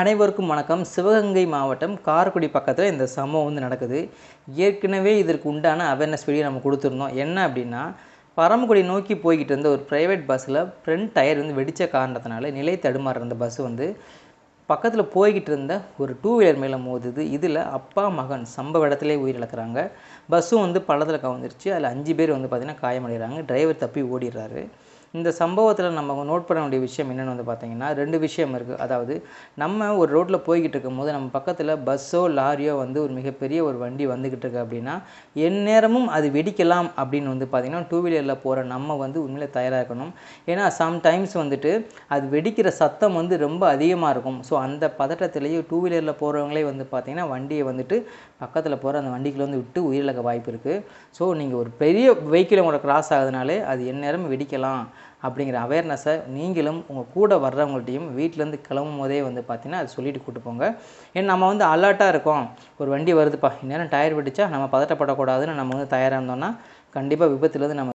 அனைவருக்கும் வணக்கம். சிவகங்கை மாவட்டம் காரைக்குடி பக்கத்தில் இந்த சம்பவம் வந்து நடக்குது. ஏற்கனவே இதற்கு உண்டான அவேர்னஸ் வீடியோ நம்ம கொடுத்துருந்தோம். என்ன அப்படின்னா, பரமக்குடி நோக்கி போய்கிட்டு இருந்த ஒரு ப்ரைவேட் பஸ்ஸில் ஃப்ரண்ட் டயர் வந்து வெடித்த காரணத்தினால நிலை தடுமாறுற அந்த பஸ் வந்து பக்கத்தில் போய்கிட்டு இருந்த ஒரு 2 வீலர் மேலே மோதுது. இதில் அப்பா மகன் சம்பவ இடத்துலேயே உயிரிழக்கிறாங்க. பஸ்ஸும் வந்து பள்ளத்தில் கவுந்துருச்சு. அதில் 5 பேர் வந்து பார்த்திங்கன்னா காயமடைகிறாங்க. டிரைவர் தப்பி ஓடிடுறாரு. இந்த சம்பவத்தில் நம்ம நோட் பண்ண வேண்டிய விஷயம் என்னென்னு வந்து பார்த்திங்கன்னா 2 விஷயம் இருக்குது. அதாவது நம்ம ஒரு ரோட்டில் போய்கிட்டு இருக்கும்போது நம்ம பக்கத்தில் பஸ்ஸோ லாரியோ வந்து ஒரு மிகப்பெரிய ஒரு வண்டி வந்துக்கிட்டு இருக்கு அப்படின்னா எந்நேரமும் அது வெடிக்கலாம் அப்படின்னு வந்து பார்த்திங்கன்னா 2 வீலரில் போகிற நம்ம வந்து உண்மையிலே தயாராக இருக்கணும். ஏன்னா சம்டைம்ஸ் வந்துட்டு அது வெடிக்கிற சத்தம் வந்து ரொம்ப அதிகமாக இருக்கும். ஸோ அந்த பதட்டத்திலேயே 2 வீலரில் போகிறவங்களே வந்து பார்த்திங்கன்னா வண்டியை வந்துட்டு பக்கத்தில் போகிற அந்த வண்டிக்குள்ள வந்து விட்டு உயிரிழக்க வாய்ப்பு இருக்குது. ஸோ நீங்கள் ஒரு பெரிய வெஹிக்கிள் உங்களோட கிராஸ் ஆகுதுனாலே அது எந்நேரம் வெடிக்கலாம் அப்படிங்கிற அவேர்னஸை நீங்களும் உங்கள் கூட வர்றவங்கள்ட்டையும் வீட்டிலேருந்து கிளம்பும் போதே வந்து பார்த்திங்கன்னா அது சொல்லிட்டு கூட்டு போங்க. ஏன்னா நம்ம வந்து அலர்ட்டாக இருக்கோம், ஒரு வண்டி வருதுப்பா, இந்நேரம் டயர் வெடிச்சா நம்ம பதட்டப்படக்கூடாதுன்னு நம்ம வந்து தயாராக இருந்தோம்னா கண்டிப்பாக விபத்துலேருந்து நம்ம